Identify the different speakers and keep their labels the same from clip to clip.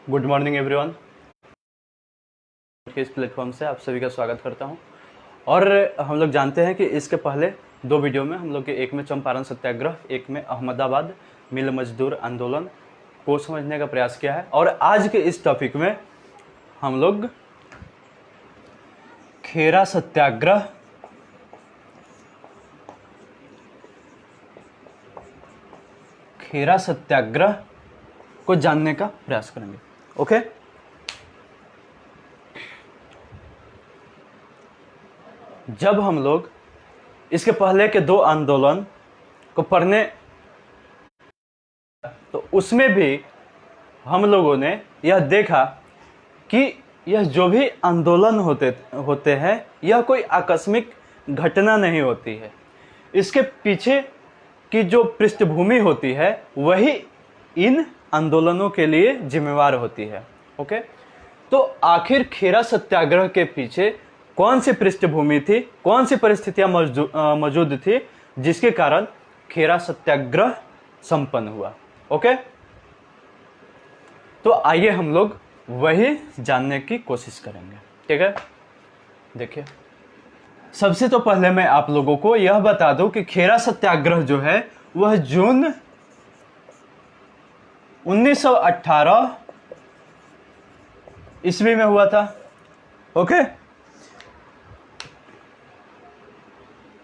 Speaker 1: Good morning everyone. इस platform से आप सभी का स्वागत करता हूं। और हम लोग जानते हैं कि इसके पहले दो वीडियो में हम लोग के एक में चंपारण सत्याग्रह, एक में अहमदाबाद मिल मजदूर आंदोलन को समझने का प्रयास किया है। और आज के इस टॉपिक में हम लोग खेरा सत्याग्रह, को जानने का प्रयास करेंगे। ओके, जब हम लोग इसके पहले के दो आंदोलन को पढ़ने तो उसमें भी हम लोगों ने यह देखा कि यह जो भी आंदोलन होते हैं यह कोई आकस्मिक घटना नहीं होती है। इसके पीछे की जो पृष्ठभूमि होती है वही इन आंदोलनों के लिए जिम्मेवार होती है। ओके, तो आखिर खेरा सत्याग्रह के पीछे कौन सी पृष्ठभूमि थी, कौन सी परिस्थितियां मौजूद थी जिसके कारण खेरा सत्याग्रह संपन्न हुआ। ओके, तो आइए हम लोग वही जानने की कोशिश करेंगे। ठीक है, देखिए, सबसे तो पहले मैं आप लोगों को यह बता दूं कि खेरा सत्याग्रह जो है वह जून 1918 ईस्वी में हुआ था। ओके,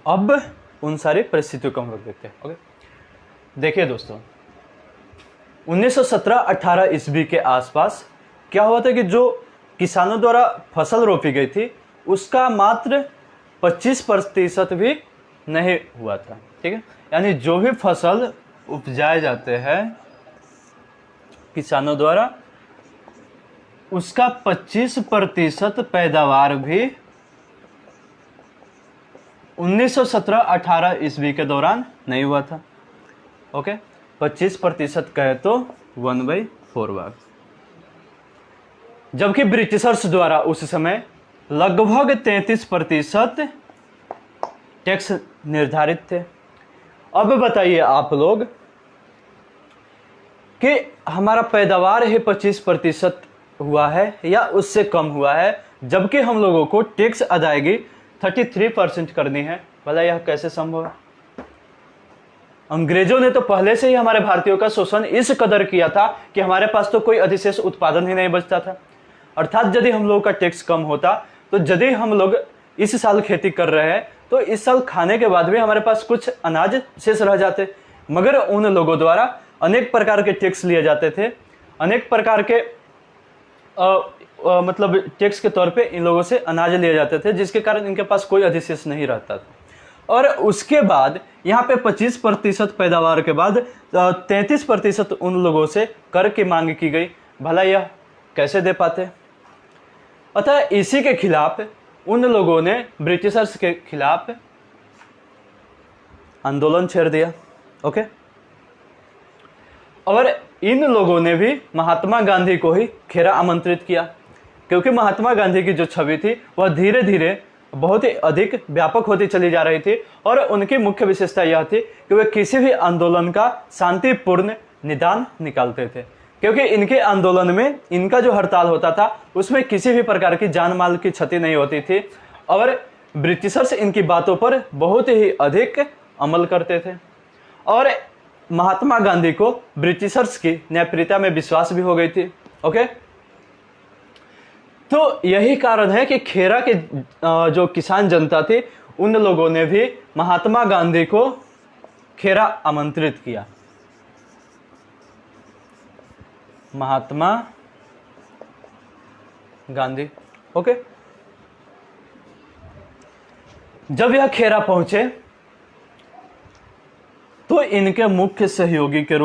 Speaker 1: अब उन सारी परिस्थितियों को हम लोग देखते हैं। ओके, देखिए दोस्तों, 1917-18 ईस्वी के आसपास क्या हुआ था कि जो किसानों द्वारा फसल रोपी गई थी उसका मात्र 25% भी नहीं हुआ था। ठीक है, यानी जो भी फसल उपजाए जाते हैं किसानों द्वारा उसका 25% पैदावार भी 1917-18 ईस्वी के दौरान नहीं हुआ था। ओके, 25% कहे तो 1/4 भाग, जबकि ब्रिटिशर्स द्वारा उस समय लगभग 33% टैक्स निर्धारित थे। अब बताइए आप लोग कि हमारा पैदावार ही 25% हुआ है या उससे कम हुआ है, जबकि हम लोगों को टैक्स अदायगी 33% करनी है। भला यह कैसे संभव है? अंग्रेजों ने तो पहले से ही हमारे भारतीयों का शोषण इस कदर किया था कि हमारे पास तो कोई अधिशेष उत्पादन ही नहीं बचता था। अर्थात यदि हम लोगों का टैक्स कम होता तो यदि हम लोग इस साल खेती कर रहे हैं तो इस साल खाने के बाद भी हमारे पास कुछ अनाज शेष रह जाते, मगर उन लोगों द्वारा अनेक प्रकार के टैक्स लिए जाते थे, अनेक प्रकार के मतलब टैक्स के तौर पे इन लोगों से अनाज लिए जाते थे, जिसके कारण इनके पास कोई अधिशेष नहीं रहता था। और उसके बाद यहाँ पे 25% पैदावार के बाद 33% उन लोगों से कर की मांग की गई। भला यह कैसे दे पाते? अतः इसी के खिलाफ उन लोगों ने ब्रिटिशर्स के खिलाफ आंदोलन छेड़ दिया। ओके, और इन लोगों ने भी महात्मा गांधी को ही खेरा आमंत्रित किया, क्योंकि महात्मा गांधी की जो छवि थी वह धीरे धीरे बहुत ही अधिक व्यापक होती चली जा रही थी। और उनकी मुख्य विशेषता यह थी कि वे किसी भी आंदोलन का शांतिपूर्ण निदान निकालते थे, क्योंकि इनके आंदोलन में इनका जो हड़ताल होता था उसमें किसी भी प्रकार की जान माल की क्षति नहीं होती थी। और ब्रिटिशर्स इनकी बातों पर बहुत ही अधिक अमल करते थे। और महात्मा गांधी को ब्रिटिशर्स की न्यायप्रियता में विश्वास भी हो गई थी। ओके, तो यही कारण है कि खेरा के जो किसान जनता थी उन लोगों ने भी महात्मा गांधी को खेरा आमंत्रित किया। महात्मा गांधी, ओके, जब यह खेरा पहुंचे तो इनके मुख्य सहयोगी के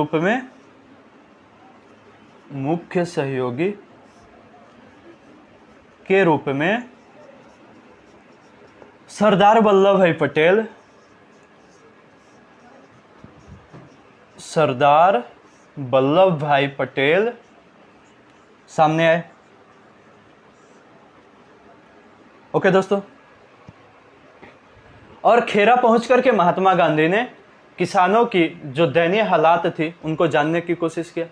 Speaker 1: रूप में सरदार वल्लभ भाई पटेल सामने आए। ओके दोस्तों, और खेरा पहुंच करके महात्मा गांधी ने किसानों की जो दयनीय हालात थी उनको जानने की कोशिश किया।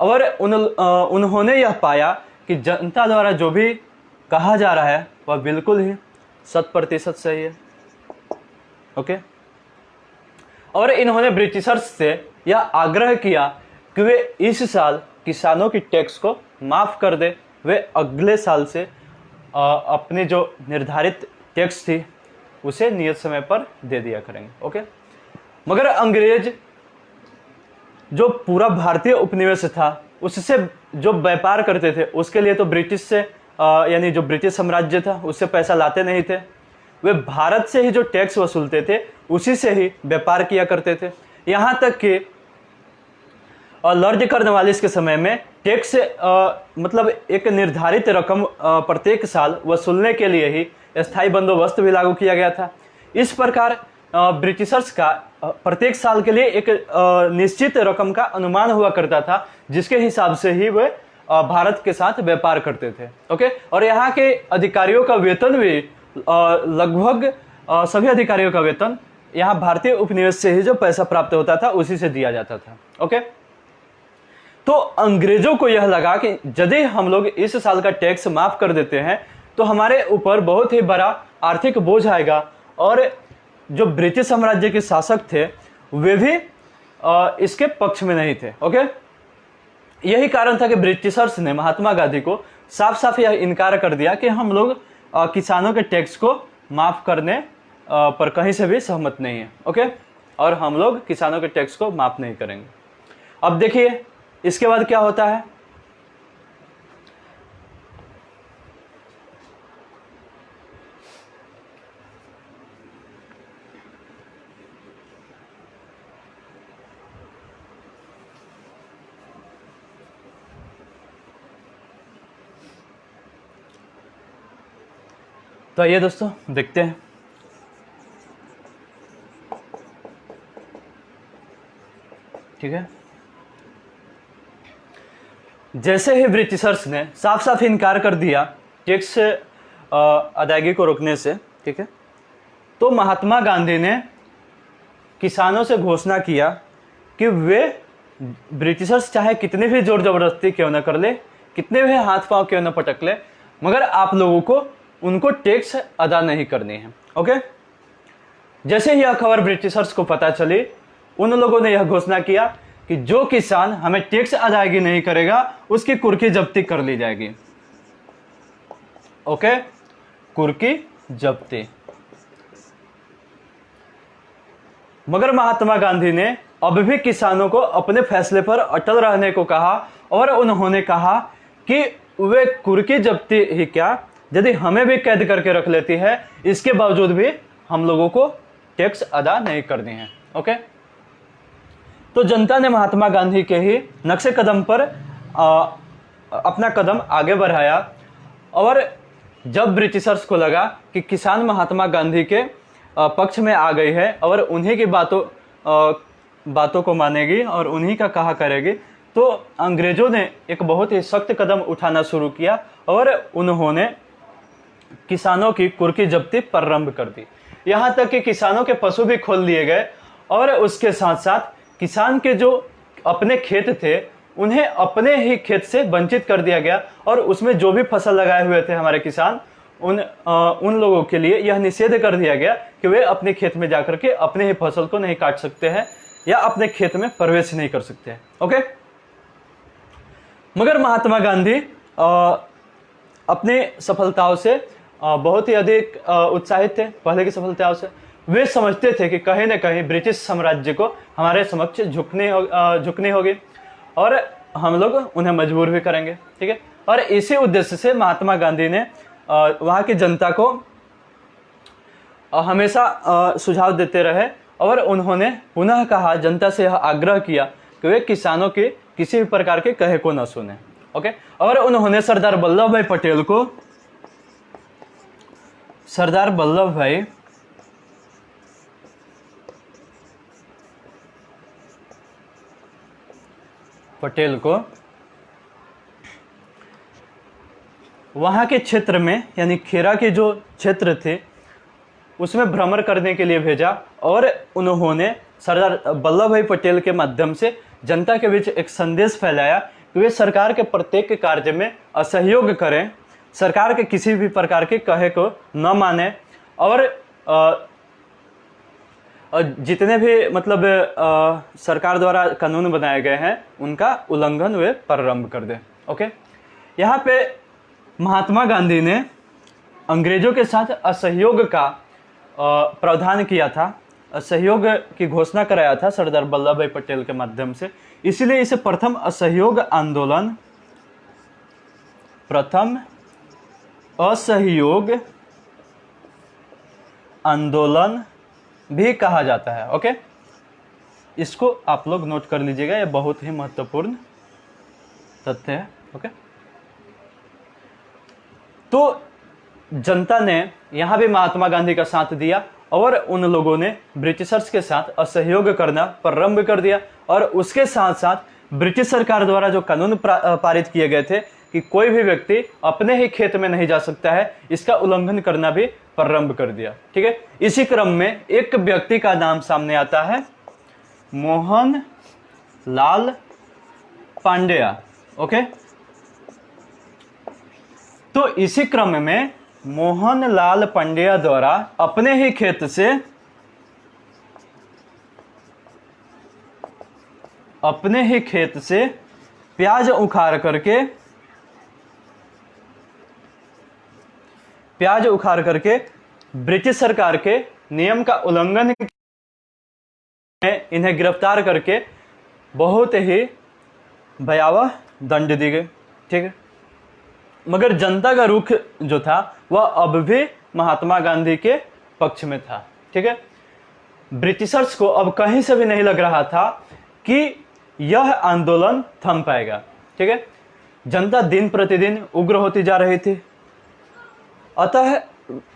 Speaker 1: और उन्होंने यह पाया कि जनता द्वारा जो भी कहा जा रहा है वह बिल्कुल ही 100% सही है। ओके, और इन्होंने ब्रिटिशर्स से यह आग्रह किया कि वे इस साल किसानों की टैक्स को माफ़ कर दे, वे अगले साल से अपनी जो निर्धारित टैक्स थी उसे नियत समय पर दे दिया करेंगे। ओके, मगर अंग्रेज जो पूरा भारतीय उपनिवेश था उससे जो व्यापार करते थे उसके लिए तो ब्रिटिश से यानी जो ब्रिटिश साम्राज्य था उससे पैसा लाते नहीं थे, वे भारत से ही जो टैक्स वसूलते थे उसी से ही व्यापार किया करते थे। यहाँ तक कि लॉर्ड कॉर्नवालिस के समय में टैक्स मतलब एक निर्धारित रकम प्रत्येक साल वसूलने के लिए ही स्थायी बंदोबस्त भी लागू किया गया था। इस प्रकार ब्रिटिशर्स का प्रत्येक साल के लिए एक निश्चित रकम का अनुमान हुआ करता था जिसके हिसाब से ही वे भारत के साथ व्यापार करते थे। ओके, और यहाँ के अधिकारियों का वेतन भी लगभग सभी अधिकारियों का वेतन यहाँ भारतीय उपनिवेश से ही जो पैसा प्राप्त होता था उसी से दिया जाता था। ओके, तो अंग्रेजों को यह लगा कि यदि हम लोग इस साल का टैक्स माफ कर देते हैं तो हमारे ऊपर बहुत ही बड़ा आर्थिक बोझ आएगा, और जो ब्रिटिश साम्राज्य के शासक थे वे भी इसके पक्ष में नहीं थे। ओके, यही कारण था कि ब्रिटिशर्स ने महात्मा गांधी को साफ साफ यह इनकार कर दिया कि हम लोग किसानों के टैक्स को माफ करने पर कहीं से भी सहमत नहीं है। ओके, और हम लोग किसानों के टैक्स को माफ नहीं करेंगे। अब देखिए इसके बाद क्या होता है। तो आइए दोस्तों देखते हैं। ठीक है, जैसे ही ब्रिटिशर्स ने साफ साफ इनकार कर दिया टैक्स अदायगी को रोकने से, ठीक है, तो महात्मा गांधी ने किसानों से घोषणा किया कि वे ब्रिटिशर्स चाहे कितनी भी जोर जबरदस्ती क्यों न कर ले, कितने भी हाथ पांव क्यों न पटक ले, मगर आप लोगों को उनको टैक्स अदा नहीं करनी है। ओके, जैसे ही यह खबर ब्रिटिशर्स को पता चली उन लोगों ने यह घोषणा किया कि जो किसान हमें टैक्स अदायगी नहीं करेगा उसकी कुर्की जब्ती कर ली जाएगी। ओके, कुर्की जब्ती। मगर महात्मा गांधी ने अब भी किसानों को अपने फैसले पर अटल रहने को कहा, और उन्होंने कहा कि वे कुर्की जब्ती ही क्या, यदि हमें भी कैद करके रख लेती है इसके बावजूद भी हम लोगों को टैक्स अदा नहीं करनी है। ओके, तो जनता ने महात्मा गांधी के ही नक्शे कदम पर अपना कदम आगे बढ़ाया, और जब ब्रिटिशर्स को लगा कि किसान महात्मा गांधी के पक्ष में आ गई है और उन्हीं की बातों को मानेगी और उन्हीं का कहा करेगी, तो अंग्रेजों ने एक बहुत ही सख्त कदम उठाना शुरू किया और उन्होंने किसानों की कुर्की जब्ती प्रारंभ कर दी। यहाँ तक कि किसानों के पशु भी खोल लिए गए, और उसके साथ साथ किसान के जो अपने खेत थे उन्हें अपने ही खेत से वंचित कर दिया गया, और उसमें जो भी फसल लगाए हुए थे हमारे किसान उन लोगों के लिए यह निषेध कर दिया गया कि वे अपने खेत में जाकर के अपने ही फसल को नहीं काट सकते हैं या अपने खेत में प्रवेश नहीं कर सकते हैं। ओके, मगर महात्मा गांधी अपनी सफलताओं से बहुत ही अधिक उत्साहित थे पहले की सफलताओं से। वे समझते थे कि कहीं न कहीं ब्रिटिश साम्राज्य को हमारे समक्ष झुकनी होगी और हम लोग उन्हें मजबूर भी करेंगे। ठीक है, और इसी उद्देश्य से महात्मा गांधी ने वहाँ की जनता को हमेशा सुझाव देते रहे, और उन्होंने पुनः कहा, जनता से यह आग्रह किया कि वे किसानों के किसी भी प्रकार के कहे को न सुने। ओके, और उन्होंने सरदार वल्लभ भाई पटेल को वहाँ के क्षेत्र में यानी खेरा के जो क्षेत्र थे उसमें भ्रमण करने के लिए भेजा, और उन्होंने सरदार वल्लभ भाई पटेल के माध्यम से जनता के बीच एक संदेश फैलाया कि वे सरकार के प्रत्येक कार्य में असहयोग करें, सरकार के किसी भी प्रकार के कहे को न माने और जितने भी मतलब सरकार द्वारा कानून बनाए गए हैं उनका उल्लंघन वे प्रारंभ कर दें। ओके, यहाँ पे महात्मा गांधी ने अंग्रेजों के साथ असहयोग का प्रावधान किया था, असहयोग की घोषणा कराया था सरदार वल्लभ भाई पटेल के माध्यम से, इसलिए इसे प्रथम असहयोग आंदोलन, प्रथम असहयोग आंदोलन भी कहा जाता है। ओके, इसको आप लोग नोट कर लीजिएगा, यह बहुत ही महत्वपूर्ण तथ्य है। ओके, तो जनता ने यहां भी महात्मा गांधी का साथ दिया और उन लोगों ने ब्रिटिशर्स के साथ असहयोग करना प्रारंभ कर दिया और उसके साथ साथ ब्रिटिश सरकार द्वारा जो कानून पारित किए गए थे कि कोई भी व्यक्ति अपने ही खेत में नहीं जा सकता है, इसका उल्लंघन करना भी प्रारंभ कर दिया। ठीक है, इसी क्रम में एक व्यक्ति का नाम सामने आता है, मोहन लाल पांड्या। ओके, तो इसी क्रम में मोहन लाल पांड्या द्वारा अपने ही खेत से प्याज उखाड़ करके ब्रिटिश सरकार के नियम का उल्लंघन, इन्हें गिरफ्तार करके बहुत ही भयावह दंड दी गई। ठीक है, मगर जनता का रुख जो था वह अब भी महात्मा गांधी के पक्ष में था। ठीक है, ब्रिटिशर्स को अब कहीं से भी नहीं लग रहा था कि यह आंदोलन थम पाएगा। ठीक है, जनता दिन प्रतिदिन उग्र होती जा रही थी, अतः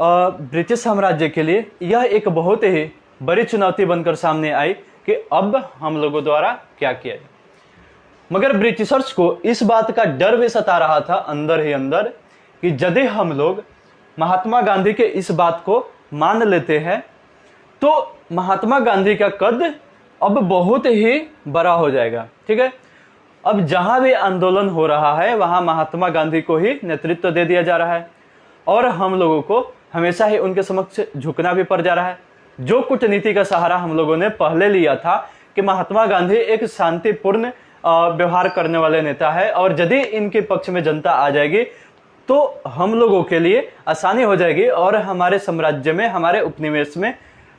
Speaker 1: ब्रिटिश साम्राज्य के लिए यह एक बहुत ही बड़ी चुनौती बनकर सामने आई कि अब हम लोगों द्वारा क्या किया जाए। मगर ब्रिटिशर्स को इस बात का डर भी सता रहा था अंदर ही अंदर कि यदि हम लोग महात्मा गांधी के इस बात को मान लेते हैं तो महात्मा गांधी का कद अब बहुत ही बड़ा हो जाएगा। ठीक है, अब जहां भी आंदोलन हो रहा है वहां महात्मा गांधी को ही नेतृत्व दे दिया जा रहा है और हम लोगों को हमेशा ही उनके समक्ष झुकना भी पड़ जा रहा है। जो कूटनीति का सहारा हम लोगों ने पहले लिया था कि महात्मा गांधी एक शांतिपूर्ण व्यवहार करने वाले नेता है और यदि इनके पक्ष में जनता आ जाएगी तो हम लोगों के लिए आसानी हो जाएगी और हमारे साम्राज्य में, हमारे उपनिवेश में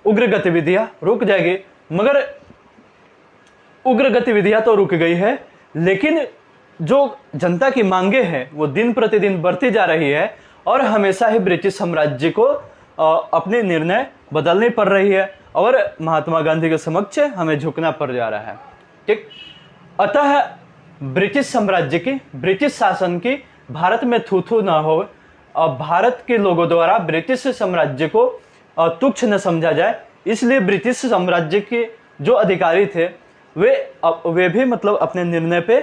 Speaker 1: उग्र गतिविधियां रुक जाएगी। मगर उग्र गतिविधियां तो रुक गई है, लेकिन जो जनता की मांगे हैं वो दिन प्रतिदिन बढ़ती जा रही है और हमेशा ही ब्रिटिश साम्राज्य को अपने निर्णय बदलनी पड़ रही है और महात्मा गांधी के समक्ष हमें झुकना पड़ जा रहा है। ठीक, अतः ब्रिटिश साम्राज्य की, ब्रिटिश शासन की भारत में थू थू न हो और भारत के लोगों द्वारा ब्रिटिश साम्राज्य को तुच्छ न समझा जाए, इसलिए ब्रिटिश साम्राज्य के जो अधिकारी थे वे भी मतलब अपने निर्णय पे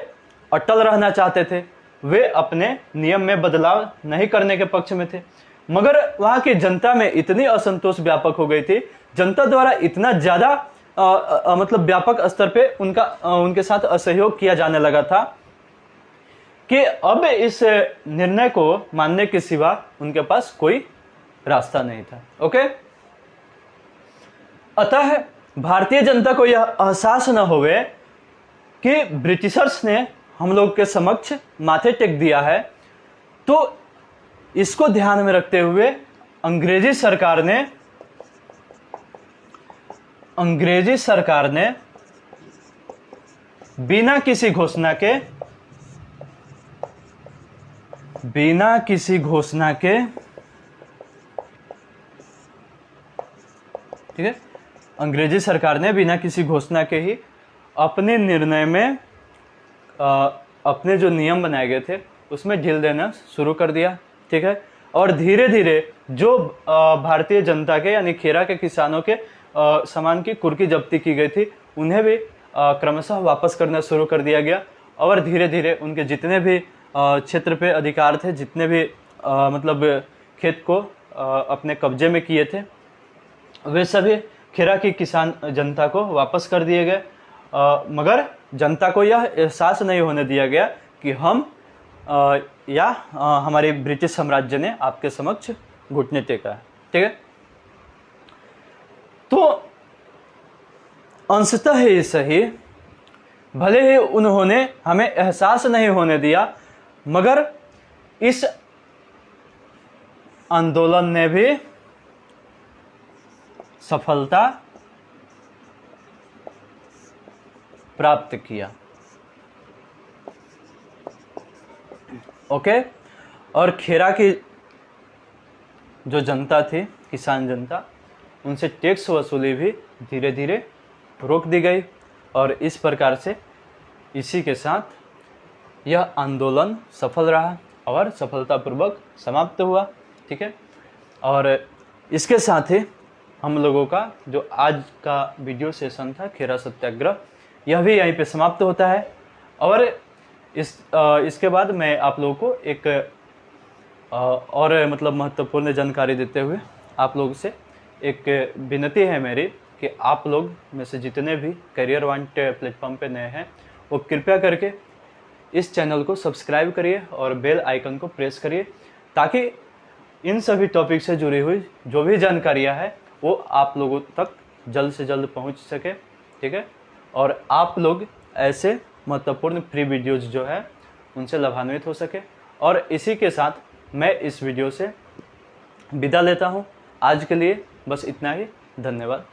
Speaker 1: अटल रहना चाहते थे, वे अपने नियम में बदलाव नहीं करने के पक्ष में थे। मगर वहां की जनता में इतनी असंतोष व्यापक हो गई थी, जनता द्वारा इतना ज्यादा मतलब व्यापक स्तर पे उनके साथ असहयोग किया जाने लगा था कि अब इस निर्णय को मानने के सिवा उनके पास कोई रास्ता नहीं था। ओके, अतः भारतीय जनता को यह एहसास न होवे कि ब्रिटिशर्स ने हम लोग के समक्ष माथे टेक दिया है, तो इसको ध्यान में रखते हुए अंग्रेजी सरकार ने बिना किसी घोषणा के ठीक है, अंग्रेजी सरकार ने बिना किसी घोषणा के ही अपने निर्णय में अपने जो नियम बनाए गए थे उसमें ढील देना शुरू कर दिया। ठीक है, और धीरे धीरे जो भारतीय जनता के यानी खेरा के किसानों के सामान की कुर्की जब्ती की गई थी उन्हें भी क्रमशः वापस करना शुरू कर दिया गया और धीरे धीरे उनके जितने भी क्षेत्र पे अधिकार थे, जितने भी मतलब खेत को अपने कब्जे में किए थे, वे सभी खेरा की किसान जनता को वापस कर दिए गए। मगर जनता को यह एहसास नहीं होने दिया गया कि हम हमारे ब्रिटिश साम्राज्य ने आपके समक्ष घुटने टेका है। ठीक है, तो अंशतः ही सही, भले ही उन्होंने हमें एहसास नहीं होने दिया, मगर इस आंदोलन ने भी सफलता प्राप्त किया। ओके, और खेरा की जो जनता थी, किसान जनता, उनसे टैक्स वसूली भी धीरे धीरे रोक दी गई और इस प्रकार से इसी के साथ यह आंदोलन सफल रहा और सफलतापूर्वक समाप्त हुआ। ठीक है, और इसके साथ ही हम लोगों का जो आज का वीडियो सेशन था खेरा सत्याग्रह, यह भी यहीं पे समाप्त होता है। और इसके बाद मैं आप लोगों को एक और मतलब महत्वपूर्ण जानकारी देते हुए आप लोगों से एक विनती है मेरी कि आप लोग में से जितने भी करियर वांट प्लेटफॉर्म पे नए हैं वो कृपया करके इस चैनल को सब्सक्राइब करिए और बेल आइकन को प्रेस करिए, ताकि इन सभी टॉपिक से जुड़ी हुई जो भी जानकारियां हैं वो आप लोगों तक जल्द से जल्द पहुंच सके। ठीक है, और आप लोग ऐसे महत्वपूर्ण फ्री वीडियोज जो है उनसे लाभान्वित हो सके। और इसी के साथ मैं इस वीडियो से विदा लेता हूं। आज के लिए बस इतना ही। धन्यवाद।